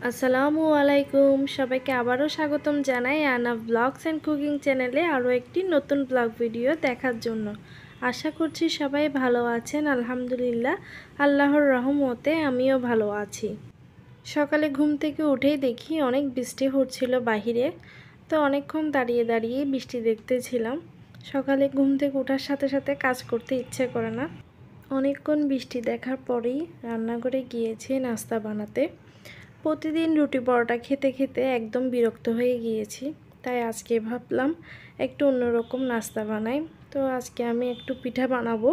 আসসালামু আলাইকুম সবাইকে আবারও স্বাগতম জানাই আনা ব্লগস অ্যান্ড কুকিং চ্যানেলে আরও একটি নতুন ব্লগ ভিডিও দেখার জন্য। আশা করছি সবাই ভালো আছেন। আলহামদুলিল্লাহ, আল্লাহর রহমতে আমিও ভালো আছি। সকালে ঘুম থেকে উঠেই দেখি অনেক বৃষ্টি হচ্ছিল বাহিরে, তো অনেকক্ষণ দাঁড়িয়ে দাঁড়িয়ে বৃষ্টি দেখতেছিলাম। সকালে ঘুম থেকে ওঠার সাথে সাথে কাজ করতে ইচ্ছে করে না। অনেকক্ষণ বৃষ্টি দেখার পরেই রান্নাঘরে গিয়েছি নাস্তা বানাতে। প্রতিদিন রুটি পরোটা খেতে খেতে একদম বিরক্ত হয়ে গিয়েছি, তাই আজকে ভাবলাম একটু অন্যরকম নাস্তা বানাই। তো আজকে আমি একটু পিঠা বানাবো।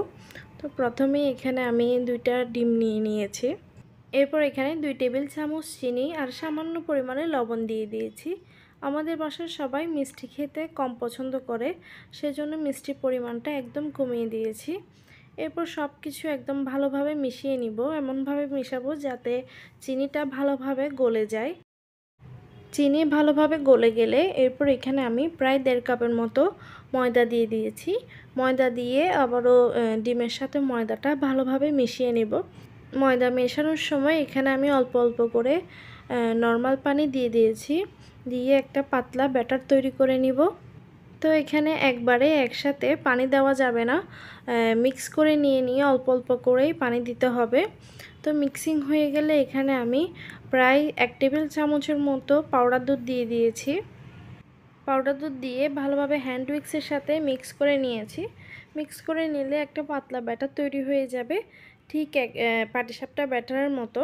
তো প্রথমেই এখানে আমি 2টা ডিম নিয়ে নিয়েছি। এরপর এখানে 2 টেবিল চামচ চিনি আর সামান্য পরিমাণে লবণ দিয়ে দিয়েছি। আমাদের বাসার সবাই মিষ্টি খেতে কম পছন্দ করে, সেজন্য মিষ্টির পরিমাণটা একদম কমিয়ে দিয়েছি। এরপর সব কিছু একদম ভালোভাবে মিশিয়ে নিব, এমনভাবে মেশাবো যাতে চিনিটা ভালোভাবে গলে যায়। চিনি ভালোভাবে গলে গেলে এরপর এখানে আমি প্রায় 1.5 কাপের মতো ময়দা দিয়ে দিয়েছি। ময়দা দিয়ে আবারও ডিমের সাথে ময়দাটা ভালোভাবে মিশিয়ে নেব। ময়দা মেশানোর সময় এখানে আমি অল্প অল্প করে নর্মাল পানি দিয়ে দিয়েছি, দিয়ে একটা পাতলা ব্যাটার তৈরি করে নিব। তো এখানে একবারে একসাথে পানি দেওয়া যাবে না, মিক্স করে নিয়ে অল্প অল্প করেই পানি দিতে হবে। তো মিক্সিং হয়ে গেলে এখানে আমি প্রায় 1 টেবিল চামচের মতো পাউডার দুধ দিয়ে দিয়েছি। পাউডার দুধ দিয়ে ভালোভাবে হ্যান্ড উইক্সের সাথে মিক্স করে নিয়েছি। মিক্স করে নিলে একটা পাতলা ব্যাটার তৈরি হয়ে যাবে, ঠিক পাটিসাপটা ব্যাটারের মতো।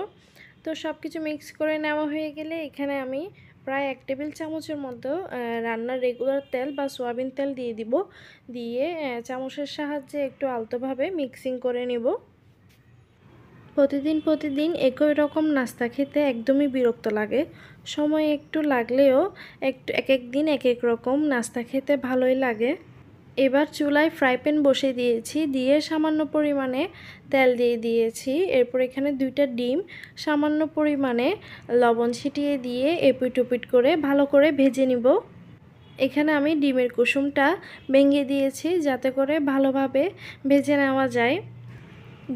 তো সব কিছু মিক্স করে নেওয়া হয়ে গেলে এখানে আমি প্রায় 1 টেবিল চামচের মতো রান্নার রেগুলার তেল বা সয়াবিন তেল দিয়ে দিব। দিয়ে চামচের সাহায্যে একটু আলতোভাবে মিক্সিং করে নেব। প্রতিদিন একই রকম নাস্তা খেতে একদমই বিরক্ত লাগে। সময় একটু লাগলেও এক এক দিন এক এক রকম নাস্তা খেতে ভালোই লাগে। এবার চুলায় ফ্রাই প্যান বসিয়ে দিয়েছি, দিয়ে সামান্য পরিমাণে তেল দিয়ে দিয়েছি। এরপর এখানে 2টা ডিম সামান্য পরিমাণে লবণ ছিটিয়ে দিয়ে এপিট ওপিট করে ভালো করে ভেজে নিব। এখানে আমি ডিমের কুসুমটা ভেঙে দিয়েছি যাতে করে ভালোভাবে ভেজে নেওয়া যায়।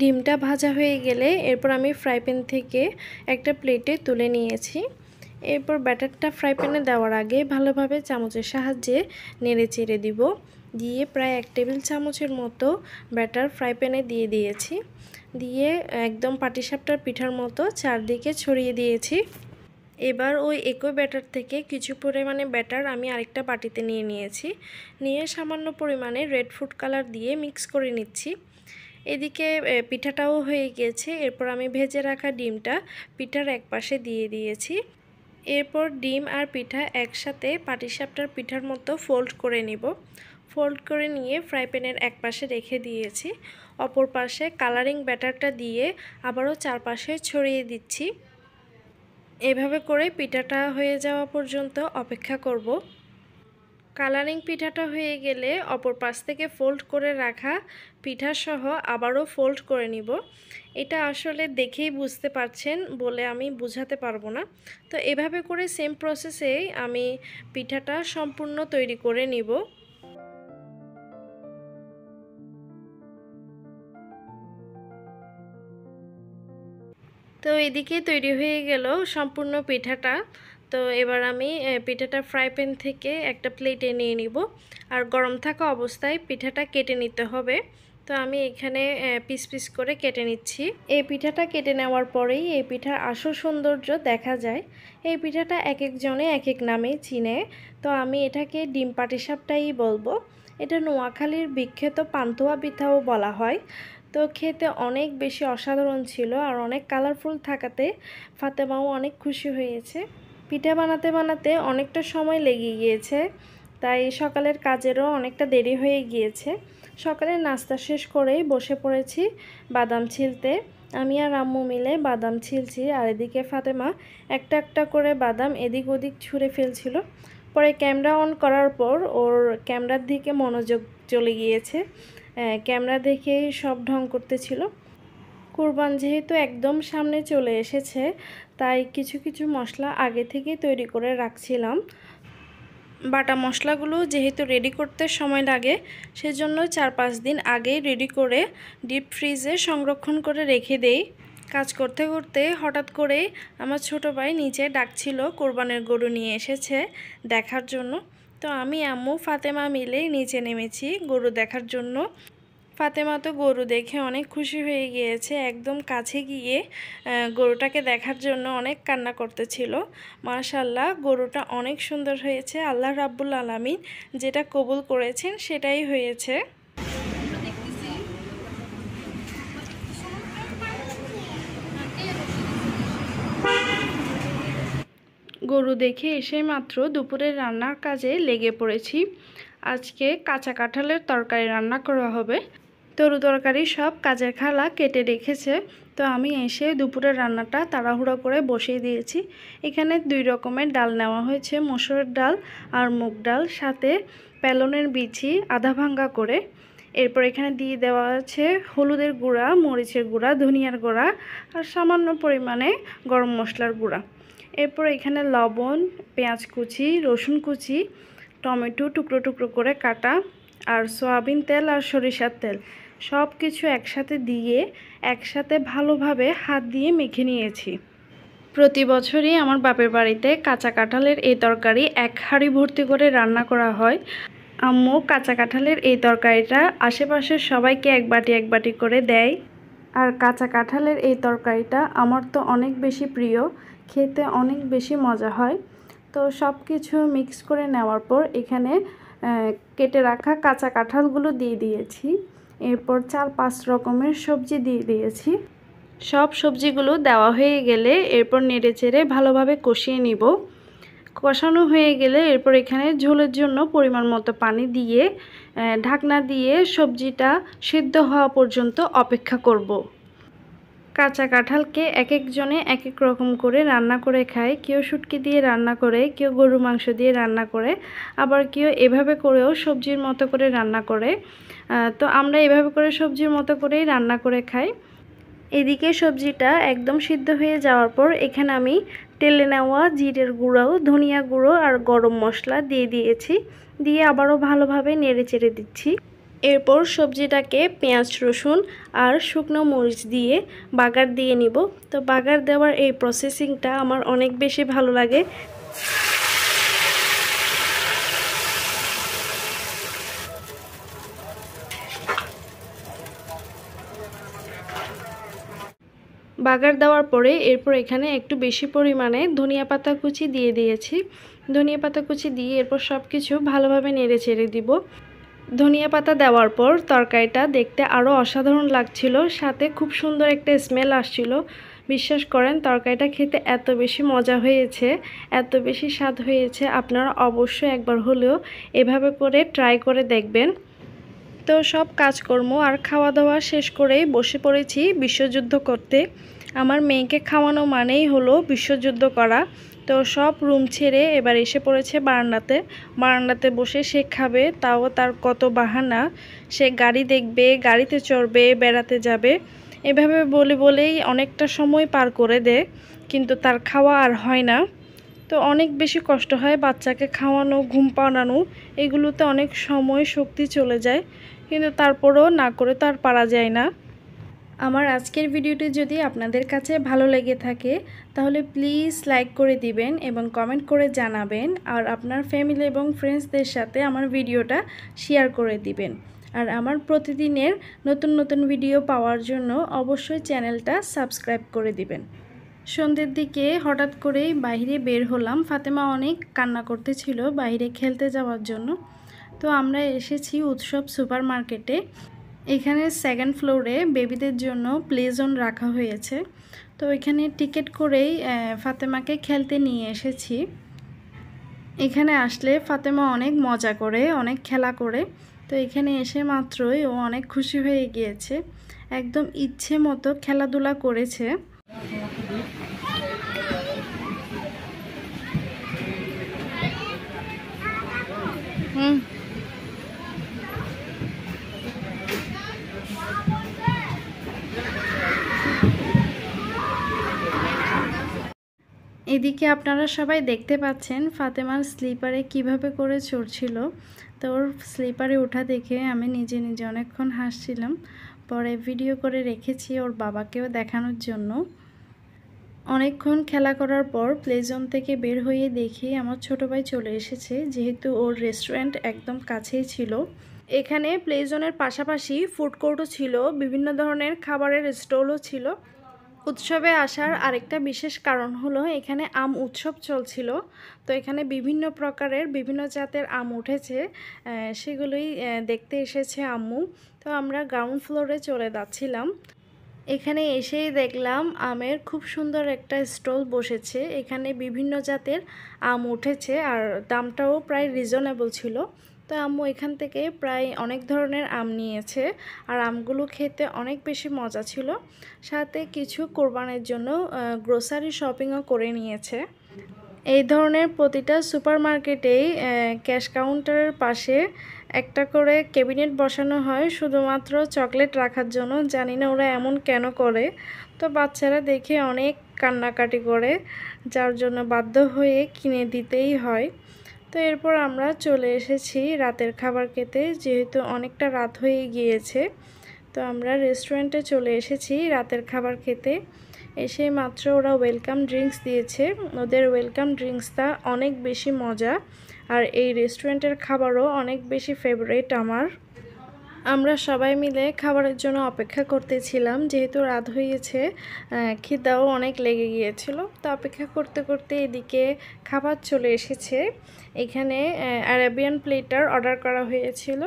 ডিমটা ভাজা হয়ে গেলে এরপর আমি ফ্রাই প্যান থেকে একটা প্লেটে তুলে নিয়েছি। এরপর ব্যাটারটা ফ্রাই প্যানে দেওয়ার আগে ভালোভাবে চামচের সাহায্যে নেড়ে চেড়ে দিব। দিয়ে প্রায় 1 টেবিল চামচের মতো ব্যাটার ফ্রাই প্যানে দিয়ে দিয়েছি। দিয়ে একদম পাটিসাপটার পিঠার মতো চারদিকে ছড়িয়ে দিয়েছি। এবার ওই একই ব্যাটার থেকে কিছু পরিমাণে ব্যাটার আমি আরেকটা বাটিতে নিয়ে নিয়েছি। নিয়ে সামান্য পরিমাণে রেড ফুড কালার দিয়ে মিক্স করে নিচ্ছি। এদিকে পিঠাটাও হয়ে গিয়েছে। এরপর আমি ভেজে রাখা ডিমটা পিঠার এক পাশে দিয়ে দিয়েছি। এরপর ডিম আর পিঠা একসাথে পাটিসাপটার পিঠার মতো ফোল্ড করে নিব। ফোল্ড করে নিয়ে ফ্রাই প্যানের এক পাশে রেখে দিয়েছি। অপর পাশে কালারিং ব্যাটারটা দিয়ে আবারও চারপাশে ছড়িয়ে দিচ্ছি। এভাবে করে পিঠাটা হয়ে যাওয়া পর্যন্ত অপেক্ষা করব। কালারিং পিঠাটা হয়ে গেলে অপর পাশ থেকে ফোল্ড করে রাখা পিঠাসহ আবারও ফোল্ড করে নিব। এটা আসলে দেখেই বুঝতে পারছেন বলে আমি বোঝাতে পারবো না। তো এভাবে করে সেম প্রসেসেই আমি পিঠাটা সম্পূর্ণ তৈরি করে নিব। তো এদিকে তৈরি হয়ে গেল সম্পূর্ণ পিঠাটা। তো এবার আমি পিঠাটা ফ্রাই প্যান থেকে একটা প্লেটে নিয়ে নিব। আর গরম থাকা অবস্থায় পিঠাটা কেটে নিতে হবে। তো আমি এখানে পিস পিস করে কেটে নিচ্ছি। এই পিঠাটা কেটে নেওয়ার পরেই এই পিঠার আসল সৌন্দর্য দেখা যায়। এই পিঠাটা এক একজনে এক এক নামে চিনে, তো আমি এটাকে ডিম পাটিসাপটাই বলবো। এটা নোয়াখালীর বিখ্যাত পান্তুয়া পিঠাও বলা হয়। তো খেতে অনেক বেশি অসাধারণ ছিল আর অনেক কালারফুল থাকাতে ফাতেমাও অনেক খুশি হয়েছে। পিঠা বানাতে বানাতে অনেকটা সময় লেগে গিয়েছে, তাই সকালের কাজেরও অনেকটা দেরি হয়ে গিয়েছে। সকালে নাস্তা শেষ করেই বসে পড়েছি বাদাম ছিলতে। আমি আর আম্মু মিলে বাদাম ছিলছি, আর এদিকে ফাতেমা একটা একটা করে বাদাম এদিক ওদিক ছুঁড়ে ফেলছিল। পরে ক্যামেরা অন করার পর ওর ক্যামেরার দিকে মনোযোগ চলে গিয়েছে, ক্যামেরা দেখেই সব ঢং করতেছিল। কুরবান যেহেতু একদম সামনে চলে এসেছে, তাই কিছু কিছু মশলা আগে থেকেই তৈরি করে রাখছিলাম। বাটা মশলাগুলো যেহেতু রেডি করতে সময় লাগে, সেজন্য 4-5 দিন আগেই রেডি করে ডিপ ফ্রিজে সংরক্ষণ করে রেখে দেই। কাজ করতে করতে হঠাৎ করে আমার ছোট ভাই নিচে ডাকছিল, কোরবানের গরু নিয়ে এসেছে দেখার জন্য। তো আমি আম্মু ফাতেমা মিলে নিচে নেমেছি গরু দেখার জন্য। ফাতেমা তো গরু দেখে অনেক খুশি হয়ে গিয়েছে, একদম কাছে গিয়ে গরুটাকে দেখার জন্য অনেক কান্না করতেছিল। মাশাআল্লাহ, গরুটা অনেক সুন্দর হয়েছে। আল্লাহ রাব্বুল আলামিন যেটা কবুল করেছেন সেটাই হয়েছে। গরু দেখে এসে মাত্র দুপুরের রান্নার কাজে লেগে পড়েছি। আজকে কাঁচা কাঁঠালের তরকারি রান্না করা হবে। তরু তরকারি সব কাজের খালা কেটে রেখেছে। তো আমি এসে দুপুরের রান্নাটা তাড়াহুড়ো করে বসিয়ে দিয়েছি। এখানে 2 রকমের ডাল নেওয়া হয়েছে, মসুরের ডাল আর মুগ ডাল, সাথে পেলনের বিচি আধা ভাঙ্গা করে। এরপর এখানে দিয়ে দেওয়া আছে হলুদের গুঁড়া, মরিচের গুঁড়া, ধনিয়ার গুঁড়া আর সামান্য পরিমাণে গরম মশলার গুঁড়া। এরপর এখানে লবণ, পেঁয়াজ কুচি, রসুন কুচি, টমেটো টুকরো টুকরো করে কাটা আর সয়াবিন তেল আর সরিষার তেল সব কিছু একসাথে দিয়ে একসাথে ভালোভাবে হাত দিয়ে মেখে নিয়েছি। প্রতি বছরই আমার বাপের বাড়িতে কাঁচা কাঁঠালের এই তরকারি 1 হাঁড়ি ভর্তি করে রান্না করা হয়। আম্মু কাঁচা কাঁঠালের এই তরকারিটা আশেপাশের সবাইকে এক বাটি করে দেয়। আর কাঁচা কাঁঠালের এই তরকারিটা আমার তো অনেক বেশি প্রিয়, খেতে অনেক বেশি মজা হয়। তো সব কিছু মিক্স করে নেওয়ার পর এখানে কেটে রাখা কাঁচা কাঁঠালগুলো দিয়ে দিয়েছি। এরপর 4-5 রকমের সবজি দিয়ে দিয়েছি। সব সবজিগুলো দেওয়া হয়ে গেলে এরপর নেড়েচেড়ে ভালোভাবে কষিয়ে নিব। কষানো হয়ে গেলে এরপর এখানে ঝোলের জন্য পরিমাণ মতো পানি দিয়ে ঢাকনা দিয়ে সবজিটা সিদ্ধ হওয়া পর্যন্ত অপেক্ষা করব। কাঁচা কাঁঠালকে এক একজনে এক এক রকম করে রান্না করে খায়। কেউ শুটকি দিয়ে রান্না করে, কেউ গরু মাংস দিয়ে রান্না করে, আবার কেউ এভাবে করেও সবজির মতো করে রান্না করে। তো আমরা এভাবে করে সবজির মতো করেই রান্না করে খাই। এদিকে সবজিটা একদম সিদ্ধ হয়ে যাওয়ার পর এখানে আমি তেলে নেওয়া জিরের গুঁড়ো, ধনিয়া গুঁড়ো আর গরম মশলা দিয়ে দিয়েছি। দিয়ে আবারও ভালোভাবে নেড়ে চেড়ে দিচ্ছি। এরপর সবজিটাকে পেঁয়াজ, রসুন আর শুকনো মরিচ দিয়ে বাগার দিয়ে নিব। তো বাগার দেওয়ার এই প্রসেসিংটা আমার অনেক বেশি ভালো লাগে। বাগার দেওয়ার পরে এরপর এখানে একটু বেশি পরিমাণে ধনিয়া পাতা কুচি দিয়ে দিয়েছি। ধনিয়া পাতা কুচি দিয়ে এরপর সব কিছু ভালোভাবে নেড়ে চেড়ে দিব। ধনিয়া পাতা দেওয়ার পর তরকারিটা দেখতে আরও অসাধারণ লাগছিল, সাথে খুব সুন্দর একটা স্মেল আসছিল। বিশ্বাস করেন, তরকারিটা খেতে এত বেশি মজা হয়েছে, এত বেশি স্বাদ হয়েছে, আপনারা অবশ্যই একবার হলেও এভাবে করে ট্রাই করে দেখবেন। তো সব কাজকর্ম আর খাওয়া দাওয়া শেষ করেই বসে পড়েছি বিশ্বযুদ্ধ করতে। আমার মেয়েকে খাওয়ানো মানেই হলো বিশ্বযুদ্ধ করা। তো সব রুম ছেড়ে এবার এসে পড়েছে বারান্দাতে বসে সে খাবে। তাও তার কত বাহানা, সে গাড়ি দেখবে, গাড়িতে চড়বে, বেড়াতে যাবে, এভাবে বলেই অনেকটা সময় পার করে দেয়, কিন্তু তার খাওয়া আর হয় না। তো অনেক বেশি কষ্ট হয় বাচ্চাকে খাওয়ানো, ঘুম পাড়ানো, এগুলোতে অনেক সময় শক্তি চলে যায়, কিন্তু তারপরেও না করে তো আর পারা যায় না। আমার আজকের ভিডিওটি যদি আপনাদের কাছে ভালো লেগে থাকে তাহলে প্লিজ লাইক করে দিবেন এবং কমেন্ট করে জানাবেন, আর আপনার ফ্যামিলি এবং ফ্রেন্ডসদের সাথে আমার ভিডিওটা শেয়ার করে দিবেন। আর আমার প্রতিদিনের নতুন নতুন ভিডিও পাওয়ার জন্য অবশ্যই চ্যানেলটা সাবস্ক্রাইব করে দিবেন। সন্ধ্যের দিকে হঠাৎ করেই বাইরে বের হলাম। ফাতেমা অনেক কান্না করতেছিল বাইরে খেলতে যাওয়ার জন্য। তো আমরা এসেছি উৎসব সুপার মার্কেটে। এখানে 2nd ফ্লোরে বেবিদের জন্য প্লে জোন রাখা হয়েছে। তো এখানে টিকিট করেই ফাতেমাকে খেলতে নিয়ে এসেছি। এখানে আসলে ফাতেমা অনেক মজা করে, অনেক খেলা করে। তো এখানে এসে মাত্রই ও অনেক খুশি হয়ে গিয়েছে, একদম ইচ্ছে মতো খেলাধুলা করেছে। এদিকে আপনারা সবাই দেখতে পাচ্ছেন ফাতেমার স্লিপারে কিভাবে করে চড়ছিল। তো ওর স্লিপারে ওঠা দেখে আমি নিজে নিজে অনেকক্ষণ হাসছিলাম। পরে ভিডিও করে রেখেছি ওর বাবাকেও দেখানোর জন্য। অনেকক্ষণ খেলা করার পর প্লে জোন থেকে বের হয়ে দেখি আমার ছোট ভাই চলে এসেছে, যেহেতু ওর রেস্টুরেন্ট একদম কাছেই ছিল। এখানে প্লে জোনের পাশাপাশি ফুড কোর্টও ছিল, বিভিন্ন ধরনের খাবারের স্টলও ছিল। উৎসবে আসার আরেকটা বিশেষ কারণ হলো এখানে আম উৎসব চলছিল। তো এখানে বিভিন্ন প্রকারের বিভিন্ন জাতের আম উঠেছে, সেগুলোই দেখতে এসেছে আম্মু। তো আমরা গ্রাউন্ড ফ্লোরে চলে যাচ্ছিলাম। এখানে এসেই দেখলাম আমের খুব সুন্দর একটা স্টল বসেছে। এখানে বিভিন্ন জাতের আম উঠেছে আর দামটাও প্রায় রিজনেবল ছিল। তো আম্মু এখান থেকে প্রায় অনেক ধরনের আম নিয়েছে আর আমগুলো খেতে অনেক বেশি মজা ছিল। সাথে কিছু কোরবানির জন্য গ্রোসারি শপিংও করে নিয়েছে। এই ধরনের প্রতিটা সুপারমার্কেটেই ক্যাশ কাউন্টারের পাশে একটা করে ক্যাবিনেট বসানো হয় শুধুমাত্র চকলেট রাখার জন্য। জানি না ওরা এমন কেন করে। তো বাচ্চারা দেখে অনেক কান্নাকাটি করে, যার জন্য বাধ্য হয়ে কিনে দিতেই হয়। তো এরপর আমরা চলে এসেছি রাতের খাবার খেতে, যেহেতু অনেকটা রাত হয়ে গিয়েছে। তো আমরা রেস্টুরেন্টে চলে এসেছি রাতের খাবার খেতে। এসে মাত্র ওরা ওয়েলকাম ড্রিঙ্কস দিয়েছে। ওদের ওয়েলকাম ড্রিঙ্কসটা অনেক বেশি মজা আর এই রেস্টুরেন্টের খাবারও অনেক বেশি ফেভারিট আমার। আমরা সবাই মিলে খাবারের জন্য অপেক্ষা করতেছিলাম, যেহেতু রাত হয়েছে, খিদাও অনেক লেগে গিয়েছিল। তো অপেক্ষা করতে করতে এদিকে খাবার চলে এসেছে। এখানে আরাবিয়ান প্লেটার অর্ডার করা হয়েছিল।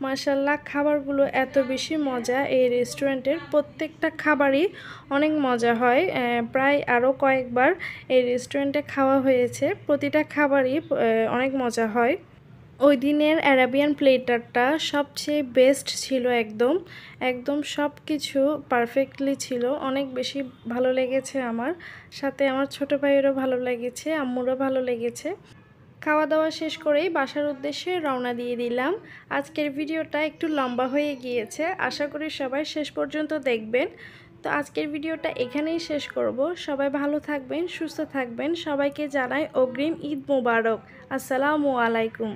মাশাল্লাহ, খাবারগুলো এত বেশি মজা। এই রেস্টুরেন্টের প্রত্যেকটা খাবারই অনেক মজা হয়। প্রায় আরও কয়েকবার এই রেস্টুরেন্টে খাওয়া হয়েছে, প্রতিটা খাবারই অনেক মজা হয়। ওই দিনের অ্যারাবিয়ান প্লেটারটা সবচেয়ে বেস্ট ছিল। একদম একদম সব কিছু পারফেক্টলি ছিল। অনেক বেশি ভালো লেগেছে আমার। সাথে আমার ছোটো ভাইয়েরও ভালো লেগেছে, আম্মুরও ভালো লেগেছে। খাওয়া দাওয়া শেষ করেই বাসার উদ্দেশ্যে রওনা দিয়ে দিলাম। আজকের ভিডিওটা একটু লম্বা হয়ে গিয়েছে, আশা করি সবাই শেষ পর্যন্ত দেখবেন। তো আজকের ভিডিওটা এখানেই শেষ করব। সবাই ভালো থাকবেন, সুস্থ থাকবেন। সবাইকে জানাই অগ্রিম ঈদ মোবারক। আসসালামু আলাইকুম।